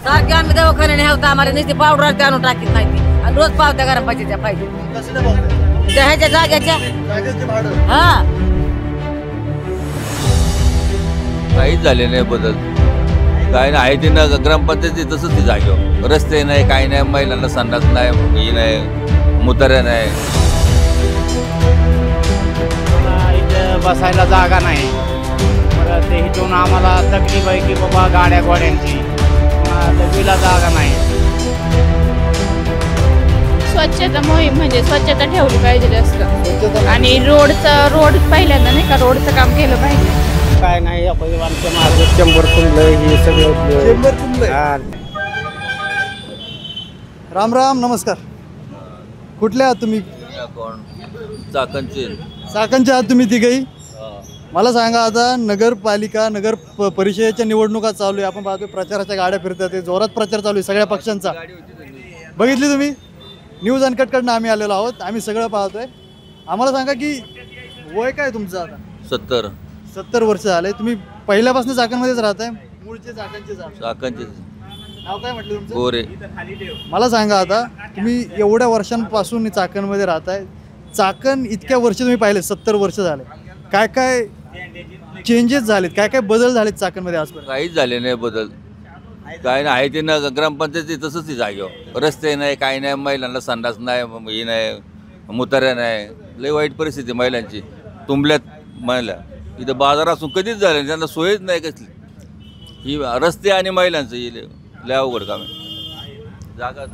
सारखे आम्ही दवाखान्याने होता आम्हाला नुसती पावडर आणून टाकीत नाही ती आणि रोज पावत्या गरम पाहिजे पाहिजे कसल्या पावत्या? त्या ह्याच्या जाग्याच्या जागेचे भाडं. हा काहीच झाले नाही बदल. काय नाही आहे ते ना ग्रामपंचायती तसंच ती जागेवर रस्ते नाही काही नाही महिलांना संडास नाही ही नाही मुताऱ्या नाही. इथं बसायला जागा नाही. परत इथून आम्हाला तकलीफ आहे की बाबा गाड्या गोड्यांची डबीला जागा नाही. स्वच्छता मोहीम म्हणजे स्वच्छता ठेवली पाहिजे जास्त स्वच्छता आणि रोड पहिल्यांदा नाही का रोडचं काम केलं पाहिजे. काय नाही आमच्या मागे 100 तुंबलं हे सगळं चेंबर तुंबलंय. राम राम नमस्कार. कुठले आहात तुम्ही? कोण चाकणचे चाकणचे आहात तुम्ही तिघही? मला सांगा आता नगरपालिका परिषदेच्या निवडणुका चालू आहे. आपण पाहतोय प्रचाराच्या गाड्या फिरतात आहे. जोरात प्रचार चालू आहे सगळ्या पक्षांचा. बघितली तुम्ही? न्यूज अनकटकडनं आम्ही आलेलो आहोत. आम्ही सगळं पाहतोय. आम्हाला सांगा की वय काय तुमचं आता? 70 वर्ष झाले. तुम्ही पहिल्यापासून चाकणमध्येच राहताय? मूळचे चाकणचे? चाकणचे नाव काय म्हटलं तुमचं? गोरे. मला सांगा आता तुम्ही एवढ्या वर्षांपासून चाकणमध्ये राहताय. चाकण इतक्या वर्ष तुम्ही पाहिले 70 वर्ष झाले. काय काय चेंजेस झालेत काय काय बदल झालेत चाकणमध्ये आजपर्यंत? काहीच झाले नाही बदल. काय नाही आहे ते ना ग्रामपंचायती तसंच ती जागेवर रस्ते नाही काही नाही महिलांना संडास नाही ही नाही मुताऱ्या नाही. लई वाईट परिस्थिती महिलांची. तुंबल्यात महिला इथं बाजार असून कधीच झालं नाही. त्यांना सोयच नाही कसली. ही रस्ते आणि महिलांचं ही लय अवघड काम आहे. जागा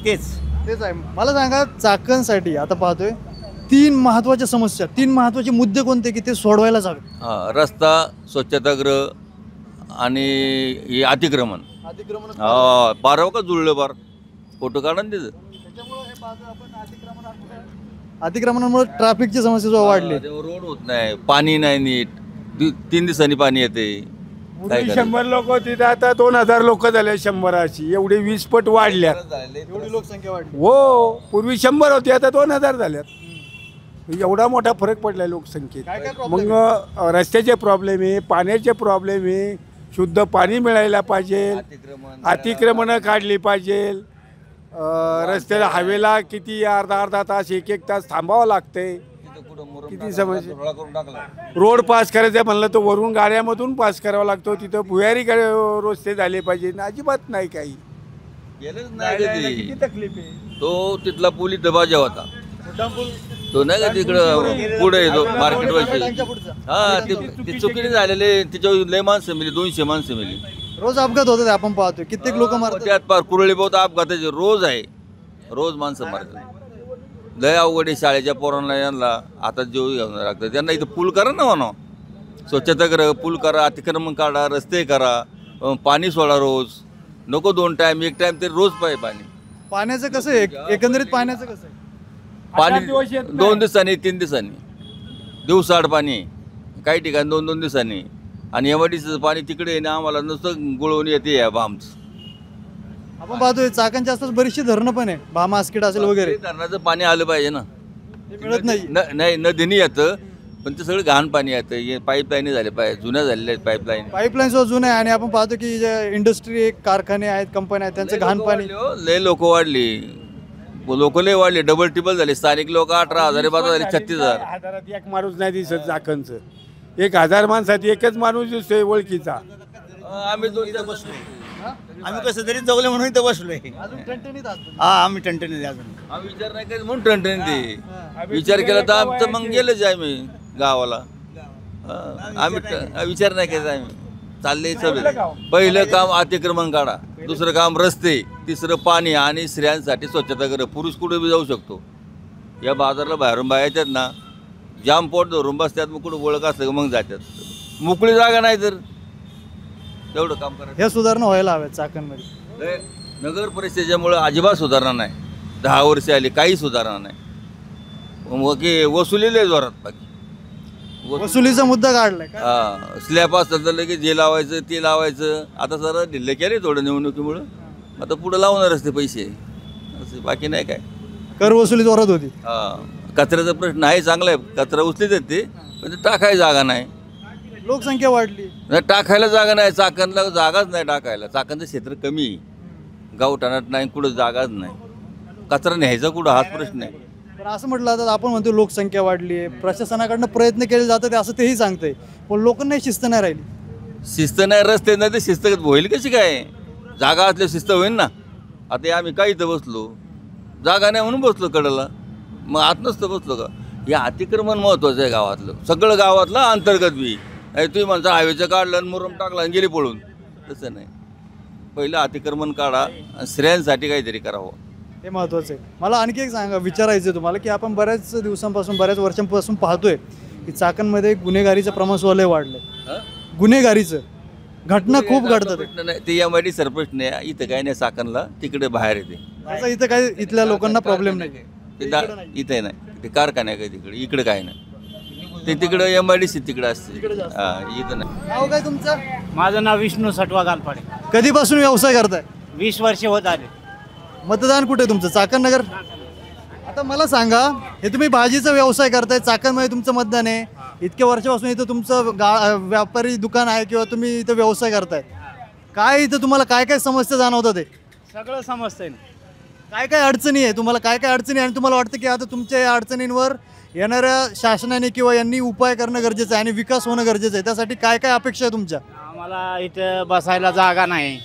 तेच आहे. मला सांगा चाकणसाठी आता पाहतोय 3 महत्वाच्या समस्या 3 महत्वाचे मुद्दे कोणते की ते सोडवायलाच हवे? हां रस्ता स्वच्छतागृह आणि हे अतिक्रमण. हा पाराव का जुळलं बार फोटो काढा ना तिथं. अतिक्रमणामुळे ट्रॅफिकची समस्या जो वाढली. रोड होत नाही पाणी नाही नीट 3 दिवसांनी पाणी येते. काय करायचं? 100 लोक तिथे आता 2000 लोक झाले. 100ची एवढे 20 पट वाढल्यात. एवढी लोकसंख्या वाढली. हो पूर्वी 100 होती आता 2000 झाल्यात. एवढा मोठा फरक पडलाय लोकसंख्येत. काय काय problem मग रस्त्याचे प्रॉब्लेम आहे पाण्याचे प्रॉब्लेम आहे. शुद्ध पाणी मिळायला पाहिजे. अतिक्रमणं काढली पाहिजे. रस्त्याला हवेला किती अर्धा तास 1 तास थांबावं लागतंय. किती समस्या. रोड पास करायचं म्हणलं तर वरून गाड्यामधून पास करावा लागतो. तिथं भुयारी रस्ते झाले पाहिजे. अजिबात नाही काही. गेलंच नाही कधी. किती तकलीफ आहे. तो तिथला पूल इथं बाजा होता. तो नाही का तिकडं पुढे येतो मार्केट वरची. हा ते चुकीने झालेले त्याच्यावर लय माणसं मिली 200 माणसं मिली. रोज अपघात होतात आपण पाहतोय कित्येक लोक मारतात. त्यात पार कुरळी बहुत अपघाताचे रोज आहे. रोज माणसं मारतात. लय अवघड आहे. शाळेच्या पोरांना यांना आता जीव घ्यावं लागतं. त्यांना इथं पूल करा ना म्हणा. स्वच्छतागृह पूल करा अतिक्रमण काढा रस्ते करा पाणी सोडा रोज. नको 2 टाइम 1 टाइम तरी रोज पाहिजे पाणी. पाण्याचं कसं आहे एकंदरीत पाण्याचं कसं आहे? पाणी 2 दिवसांनी 3 दिवसांनी दिवसाआड पाणी काही ठिकाणी 2-2 दिवसांनी. आणि एमआयडीसीचं पाणी तिकडे आहे ना आम्हाला नुसतं गुळवून येते या भामचं. आपण पाहतोय चाकणच्या आसपास बरीचशी धरणं पण आहे. भामा आस्किड असेल वगैरे. धरणाचं पाणी आलं पाहिजे ना. ते मिळत नाही. नाही नदीने येतं पण ते सगळं घाण पाणी येतं. पाईपलाईन झाले पाहिजे जुन्या झालेल्या आहेत पाईपलाईन. पाईपलाईन सुद्धा जुनं आहे आणि आपण पाहतो की जे इंडस्ट्री कारखाने आहेत कंपन्या आहेत त्यांचं घाण पाणी. लय लोक वाढली. लोक लय वाढले डबल टिबल झाले. स्थानिक लोक 18,000 12,000 36,000. हजारात एक माणूस नाही दिसत चाकणचं. 1000 माणसात एकच माणूस दिसतोय ओळखीचा. आम्ही 2 बसलो. आम्ही कसं तरी जगले म्हणून इथं बसलोय. अजून टणटणीत आहात. हा आम्ही टणटणी अजून. आम्ही विचार नाही केला म्हणून टणटणी ते विचार केला तर आमचं मग गेलंच आम्ही गावाला. आम्ही विचार नाही केला. आम्ही चालले सगळं. पहिलं काम अतिक्रमण काढा. दुसरं काम रस्ते. तिसरं पाणी आणि स्त्रियांसाठी स्वच्छतागृह. पुरुष कुठे बी जाऊ शकतो. या बाजारला बाहेरून बाहेर येतात ना जाम पोट धरून बसतात. मग कुठं ओळख असलं का मग जातात. मोकळी जागा नाही तर तेवढं काम करायचं. हे सुधारणा व्हायला हव्यात चाकणमध्ये. नगर परिषदेच्यामुळं अजिबात सुधारणा नाही. 10 वर्ष आली काही सुधारणा नाही. मग वसुली लय जोरात बाकी. वसुलीचा मुद्दा काढलाय का? हा स्लॅब असतं तर लगेच जे लावायचं ते लावायचं. आता जरा ढिल्ले केले थोडं निवडणुकीमुळं. आता पुढं लावणारच ते पैसे असं बाकी नाही काय. कर वसुली जोरात होती. हा कचऱ्याचा प्रश्न आहे चांगला आहे. कचरा उचलीत आहेत ते पण ते टाकाय जागा नाही. लोकसंख्या वाढली. नाही टाकायला जागा नाही, चाकणला जागाच नाही टाकायला. चाकणचं क्षेत्र कमी आहे, गावठाणात नाही, कुठं जागाच नाही. कचरा न्यायचा कुठं हाच प्रश्न आहे. पण असं म्हटलं जातं आपण म्हणतो लोकसंख्या वाढली आहे, प्रशासनाकडनं प्रयत्न केले जातात असं तेही सांगतंय, पण लोकांनाही शिस्त नाही राहिली. शिस्त नाही, रस्ते नाही, ते शिस्त होईल कशी काय? जागा असल्या शिस्त होईल ना. आता आम्ही काय इथं बसलो, जागा नाही म्हणून बसलो कडेला, मग आत नसतं बसलो का? हे अतिक्रमण महत्त्वाचं आहे गावातलं, सगळं गावातलं अंतर्गत बी. तुम्ही म्हणता हायवेचं काढलं आणि मुरुम टाकला आणि गेली पळून, तसं नाही. पहिलं अतिक्रमण काढा आणि स्त्रियांसाठी काहीतरी करावं, हे महत्त्वाचं आहे. मला आणखी एक सांगा, विचारायचं आहे तुम्हाला की आपण बऱ्याच दिवसांपासून बऱ्याच वर्षांपासून पाहतोय की चाकणमध्ये गुन्हेगारीचं प्रमाण लय वाढलं. गुन्हेगारीचं घटना खूप घडतात. नाही ते एमआयडी सरपंच नाही, इथं काय नाही चाकणला, तिकडे बाहेर येते. असं इथं काय इथल्या लोकांना प्रॉब्लेम नाही. इथे नाही, ते कारखाना आहे काय तिकडे, इकडे काय नाही. ते तिकडं एमआयडीसी तिकडे असते, इथं नाही. नाव काय तुमचं? माझं नाव विष्णू सटवा गालपाडे. कधीपासून व्यवसाय करताय? 20 वर्ष होत आले. मतदान कुठे तुमचं? चाकण नगर. आता मला सांगा, हे तुम्ही भाजीचा व्यवसाय करताय, चाकणमध्ये तुमचं मतदान आहे, इतक्या वर्षापासून इथं तुमचं व्यापारी दुकान आहे किंवा तुम्ही इथं व्यवसाय करताय, काय इथं तुम्हाला काय काय समस्या जाणवतात? ते सगळं समजतंय ना. काय काय अडचणी आहे तुम्हाला? काय काय अडचणी आहे आणि तुम्हाला वाटतं की आता तुमच्या या अडचणींवर येणाऱ्या शासनाने किंवा यांनी उपाय करणं गरजेचं आहे आणि विकास होणं गरजेचं आहे, त्यासाठी काय काय अपेक्षा आहे तुमच्या? आम्हाला इथं बसायला जागा नाही,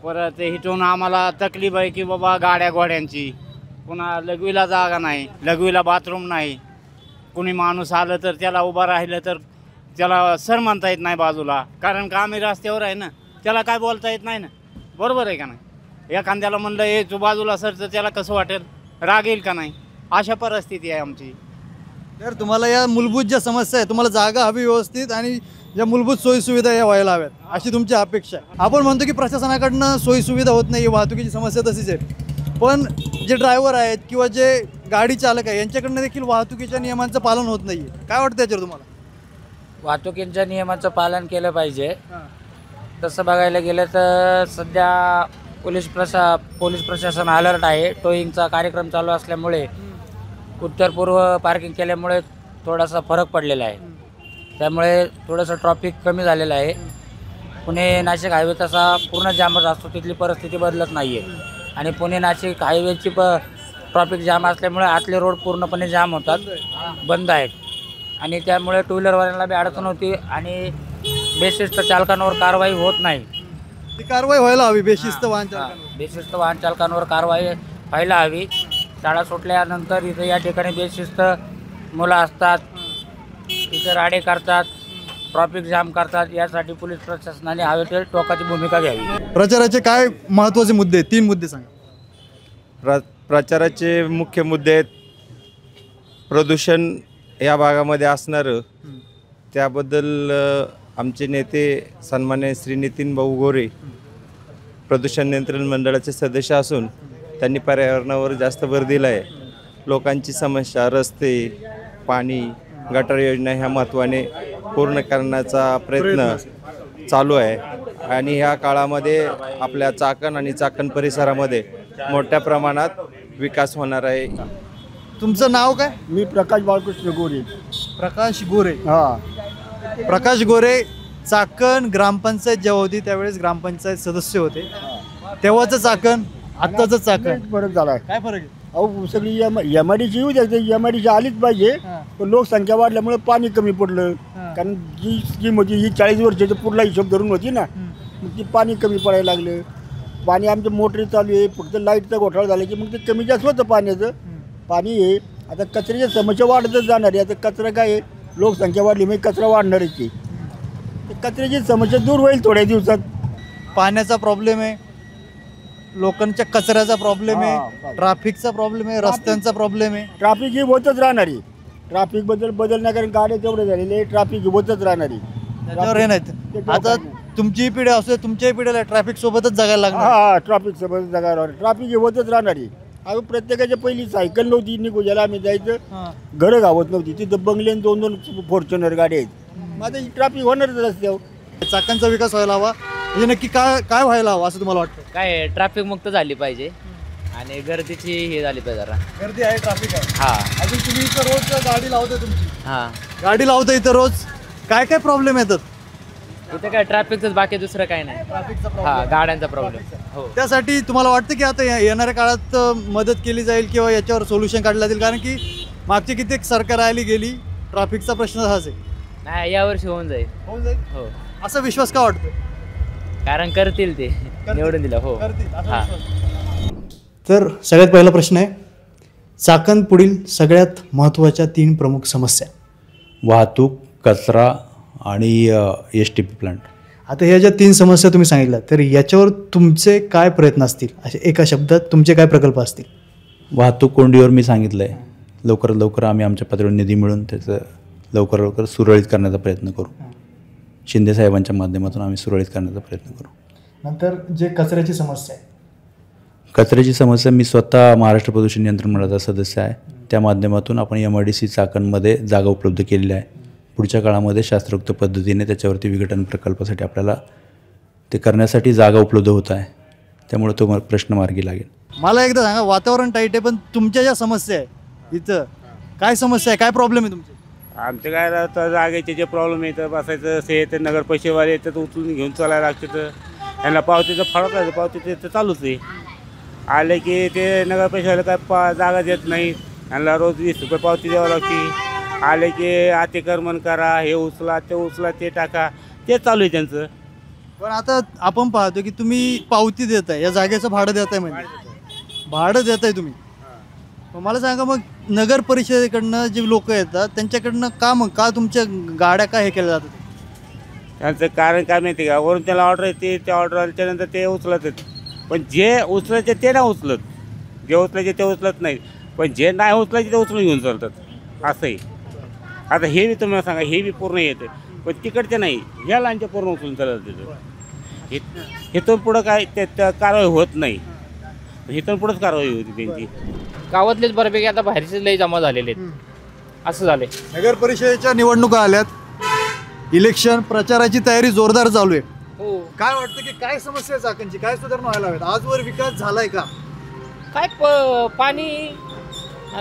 परत इथून आम्हाला तकलीफ आहे की बाबा गाड्या घोड्यांची, पुन्हा लघवीला जागा नाही, लघवीला बाथरूम नाही. कुणी माणूस आलं तर त्याला उभं राहिलं तर त्याला सर म्हणता येत नाही बाजूला, कारण का आम्ही रस्त्यावर आहे ना, त्याला काय बोलता येत नाही ना. बरोबर आहे का नाही? एखाद्याला म्हणलं हे तू बाजूला सर तर त्याला कसं वाटेल, राग येईल का नाही? अशा परिस्थिती आहे आमची. तर तुम्हाला या मूलभूत ज्या समस्या आहे, तुम्हाला जागा हवी व्यवस्थित आणि ज्या मूलभूत सोयीसुविधा या व्हायला हव्यात, अशी तुमची अपेक्षा आहे. आपण म्हणतो की प्रशासनाकडनं सोयीसुविधा होत नाही, वाहतुकीची समस्या तशीच आहे, पण जे ड्रायव्हर आहेत किंवा जे गाडी चालक आहे यांच्याकडनं देखील वाहतुकीच्या नियमांचं पालन होत नाही आहे. काय वाटतं त्याच्यावर तुम्हाला? वाहतुकीच्या नियमाचं पालन केलं पाहिजे. तसं बघायला गेलं तर सध्या पोलीस प्रशासन अलर्ट आहे. टोईंगचा कार्यक्रम चालू असल्यामुळे उत्तर पूर्व पार्किंग केल्यामुळे थोडासा फरक पडलेला आहे, त्यामुळे थोडंसं ट्रॉफिक कमी झालेलं आहे. पुणे नाशिक हायवे तसा पूर्ण जामच असतो, तिथली परिस्थिती बदलत नाही आहे. आणि पुणे नाशिक हायवेची ट्रॉफिक जाम असल्यामुळे आतले रोड पूर्णपणे जाम होतात, बंद आहेत. आणि त्यामुळे टू व्हीलरवाल्यांना बी अडचण होती आणि बेशिस्त चालकांवर कारवाई होत नाही. ती कारवाई व्हायला हवी, बेशिस्त वाहन चालकांवर. बेशिस्त वाहन चालकांवर कारवाई व्हायला हवी. शाळा सुटल्यानंतर इथं या ठिकाणी बेशिस्त मुलं असतात, इथं राडे करतात, ट्रॉफिक जाम करतात. यासाठी पोलीस प्रशासनाने हवे ते टोकाची भूमिका घ्यावी. प्रचाराचे काय महत्त्वाचे मुद्दे आहेत? 3 मुद्दे सांगा. प्रचाराचे मुख्य मुद्दे आहेत प्रदूषण या भागामध्ये असणारं, त्याबद्दल आमचे नेते सन्मान्य श्री नितीन भाऊ गोरे प्रदूषण नियंत्रण मंडळाचे सदस्य असून त्यांनी पर्यावरणावर जास्त भर दिला आहे. लोकांची समस्या, रस्ते, पाणी, गटार योजना ह्या महत्त्वाने पूर्ण करण्याचा प्रयत्न चालू आहे. आणि ह्या काळामध्ये आपल्या चाकण आणि चाकण परिसरामध्ये मोठ्या प्रमाणात विकास होणार आहे. तुमचं नाव काय? मी प्रकाश बाळकृष्ण गोरे. प्रकाश गोरे. हां, प्रकाश गोरे चाकण ग्रामपंचायत जेव्हा होती त्यावेळेस ग्रामपंचायत सदस्य होते, तेव्हाचं चाकण आत्ताचं चाकण फरक झाला आहे. काय फरक आहे? अहो सगळी एमआयडीची येऊ द्या, एमआयडीची आलीच पाहिजे, पण लोकसंख्या वाढल्यामुळे पाणी कमी पडलं. कारण जी स्कीम होती ही 40 वर्षाचा पुढला हिशोब धरून होती ना, मग ती पाणी कमी पडायला लागलं. पाणी आमच्या मोटरी चालू आहे, फक्त लाईटचा घोटाळा झाला की मग ते कमी जास्त होतं पाण्याचं. पाणी आहे आता कचऱ्याची समस्या वाढतच जाणार आहे. आता कचरा काय आहे, लोकसंख्या वाढली म्हणजे कचरा वाढणारच आहे. कचऱ्याची समस्या दूर होईल थोड्या दिवसात. पाण्याचा प्रॉब्लेम आहे, लोकांच्या कचऱ्याचा प्रॉब्लेम आहे, ट्रॅफिकचा प्रॉब्लेम आहे, रस्त्यांचा प्रॉब्लेम आहे. ट्रॅफिक ही होतच राहणार आहे. ट्रॅफिकबद्दल बदलण्या कारण गाड्या तेवढे झालेले, ट्रॅफिक होतच राहणार आहे. त्याच्यावर हे नाहीत. आता तुमची पिढी असते, तुमच्याही पिढीला ट्रॅफिक सोबतच जगायला लागणार. हा, ट्रॅफिक सोबत जगायला ट्रॅफिक ही होतच राहणार आहे. अगं प्रत्येकाच्या पहिली सायकल नव्हती, निघूजायला आम्ही जायचं, घरं गावत नव्हती, तिथं बंगले 2-2 फॉर्च्युनर गाड्या आहेत. मग आता ही ट्रॅफिक होणारच रस्त्यावर. चाकणचा विकास व्हायला हवा, म्हणजे नक्की काय काय व्हायला हवं असं तुम्हाला वाटतं? काय ट्रॅफिक मुक्त झाली पाहिजे आणि गर्दीची हे झाली पाहिजे जरा. गर्दी आहे, ट्रॅफिक आहे. हां अजून तुम्ही इथं रोज गाडी लावताय, तुमची हां गाडी लावता इथं रोज, काय काय प्रॉब्लेम येतात? इथे काय ट्रॅफिकच, बाकी दुसरं काय नाही. हा, गाड्यांचा प्रॉब्लेम. हो, त्यासाठी तुम्हाला वाटतं की आता येणाऱ्या काळात मदत केली जाईल किंवा याच्यावर सोल्युशन काढलं जाईल? कारण की मागची कित्येक सरकार आली गेली, ट्रॅफिकचा प्रश्न हाच आहे. नाही, यावर्षी होऊन जाईल. होऊन जाईल हो, असा विश्वास का वाटतो? कारण करतील ते, निवडून दिलं. हो. हा. तर सगळ्यात पहिला प्रश्न आहे, चाकण पुढील सगळ्यात महत्त्वाच्या 3 प्रमुख समस्या. वाहतूक, कचरा आणि STP प्लांट. आता ह्या ज्या 3 समस्या तुम्ही सांगितल्या, तर याच्यावर तुमचे काय प्रयत्न असतील? असे एका शब्दात तुमचे काय प्रकल्प असतील? वाहतूक कोंडीवर मी सांगितलं आहे, लवकरात लवकर आम्ही आमच्या पातळीवर निधी मिळून त्याचं लवकर सुरळीत करण्याचा प्रयत्न करू. शिंदे साहेबांच्या माध्यमातून आम्ही सुरळीत करण्याचा प्रयत्न करू. नंतर जे कचऱ्याची समस्या आहे, कचऱ्याची समस्या, मी स्वतः महाराष्ट्र प्रदूषण नियंत्रण मंडळाचा सदस्य आहे. त्या माध्यमातून आपण MIDC चाकणमध्ये जागा उपलब्ध केलेली आहे. पुढच्या काळामध्ये शास्त्रोक्त पद्धतीने त्याच्यावरती विघटन प्रकल्पासाठी आपल्याला ते करण्यासाठी जागा उपलब्ध होत आहे. त्यामुळे तो प्रश्न मार्गी लागेल. मला एकदा सांगा, वातावरण टाईट आहे पण तुमच्या ज्या समस्या आहे इथं काय समस्या आहे, काय प्रॉब्लेम आहे तुमचे? आमचं काय राहतं, जागेचे जे प्रॉब्लेम येतं, बसायचं ते ते नगर पैसेवाले येतात, उचलून घेऊन चालायला लागतं. तर त्यांना पावतीचं फळत आहे, पावतीचं तर चालूच आहे. आले की ते नगर पैसेवाले काय जागा देत नाही, त्यांना रोज 20 रुपये पावती द्यावं लागते. आले की अतिक्रमण करा, हे उचला, ते टाका, ते चालू आहे त्यांचं. पण आता आपण पाहतो की तुम्ही पावती देताय, या जागेचं भाडं देताय, म्हणजे भाडं देताय तुम्ही. मला सांगा, मग नगर परिषदेकडनं जे लोक येतात त्यांच्याकडनं का तुमच्या गाड्या काय हे केल्या जातात? त्यांचं कारण काय माहिती का, वरून त्याला ऑर्डर येते, त्या ऑर्डर आल्याच्यानंतर ते उचलत आहेत. पण जे उचलायचे ते नाही उचलत, जे उचलायचे ते उचलत नाही, पण जे नाही उचलायचे ते उचलून घेऊन चालतात. असंही आता हे बी तुम्हाला सांगा, हे बी पूर्ण येतं, पण तिकडचे नाही, ह्या लाईनच्या पूर्ण उचलून चालत तिथं. इथून पुढं काय कारवाई होत नाही, इथून पुढंच कारवाई होती त्यांची. गावातलेच बऱ्यापैकी आता बाहेरचे लय जमा झालेले आहेत, असं झालंय. नगर परिषदेच्या निवडणुका आल्यात, इलेक्शन प्रचाराची तयारी जोरदार चालू आहे. हो, काय वाटतं की काय समस्या आहे चाकणची, काय सुधारणा व्हायला हव्यात? आजवर विकास झालाय का? काय पाणी,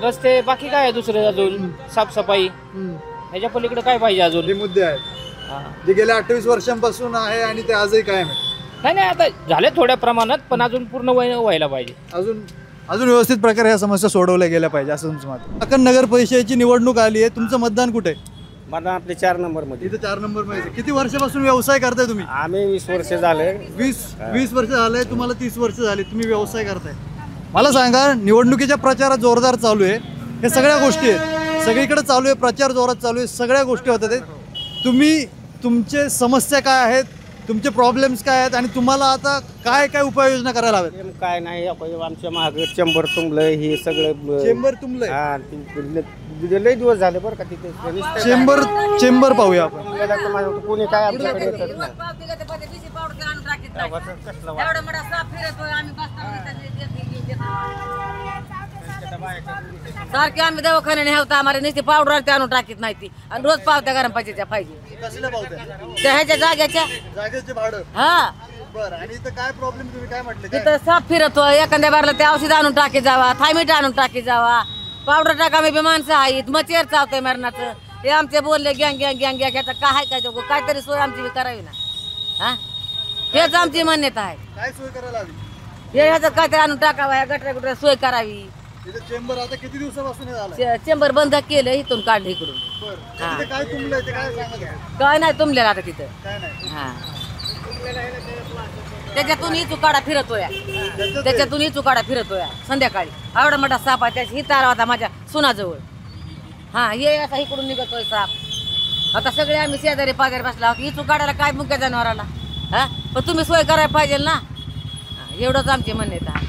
रस्ते, बाकी काय आहे दुसरं, अजून साफसफाई, ह्याच्या पलीकडे काय पाहिजे अजून? हे मुद्दे आहेत जे गेल्या 28 वर्षांपासून आहे आणि ते आजही कायम आहे. नाही, आता झाले थोड्या प्रमाणात, पण अजून पूर्ण व्हायला पाहिजे. अजून व्यवस्थित प्रकारे ह्या समस्या सोडवल्या गेल्या पाहिजे असं तुमचं मत? चाकण नगर परिषदेची निवडणूक आली आहे, तुमचं मतदान कुठे आहे? मला आपले 4 नंबरमध्ये. इथे 4 नंबर मध्ये. किती वर्षापासून व्यवसाय करताय तुम्ही? आम्ही 20 वर्ष झाले. 20 वर्ष झाले, तुम्हाला 30 वर्ष झाले, तुम्ही व्यवसाय करताय. मला सांगा, निवडणुकीच्या प्रचारात जोरदार चालू आहे, हे सगळ्या गोष्टी आहेत, सगळीकडे चालू आहे, प्रचार जोरात चालू आहे, सगळ्या गोष्टी होतात. तुम्ही तुमचे समस्या काय आहेत, तुमचे प्रॉब्लेम्स काय आहेत आणि तुम्हाला आता काय काय उपाययोजना करायला हव्यात? काय नाही, आमच्या मागे चेंबर तुंबलं, हे सगळं चेंबर तुंबलंय. हा, लय दिवस झाले बरं का तिथे. चेंबर पाहूया आपण. कोणी काय आमच्याकडे येतच नाही. सारखे आम्ही दवाखान्याने हेवता, आम्हाला नुसती पावडर ते आणून टाकीत नाही ती, आणि रोज पावत्या गरम पाहिजे पाहिजे कसल्या पावत्या? त्या ह्याच्या जागेचे भाडं. हा, बरं. आणि इथं काय प्रॉब्लेम, तुम्ही काय म्हटले? तिथं साप फिरतो, एखाद्या बारला ते औषध आणून टाकी जावा, थायमीट आणून टाकी जावा, पावडर टाका, मी बी माणसं आहेत, मचेर चावतंय मरणाचं. हे आमचे बोलले गँग गँग गँग गँग, ह्याचा काय काय तो काहीतरी सोय आमची बी करावी ना. हा, हेच आमची मान्यता आहे. काय सोय करायला हवी? हे ह्याचं काहीतरी आणून टाकावा, ह्या गटऱ्या गुटऱ्या सोय करावी. चेंबर आता किती दिवसापासून झालं? चेंबर बंद केलं, इथून काढलं इकडून. काय तुमलंय ते काय सांगा? काय नाही तुमलेलं आता तिथं. काय नाही. हा, त्याच्यातून ही चुकाडा फिरतोय, त्याच्यातून ही चुकाडा फिरतोय संध्याकाळी. आवडा मोठा साप आहे, त्याची ही तारा होता माझ्या सुनाजवळ. हा, हे असा इकडून निघतोय साप. आता सगळे आम्ही शेजारी पाजारी बसला, ही चुकाडाला काय मुख्य जनावराला. हा, पण तुम्ही सोय करायला पाहिजे ना, एवढंच आमची मान्यता आहे.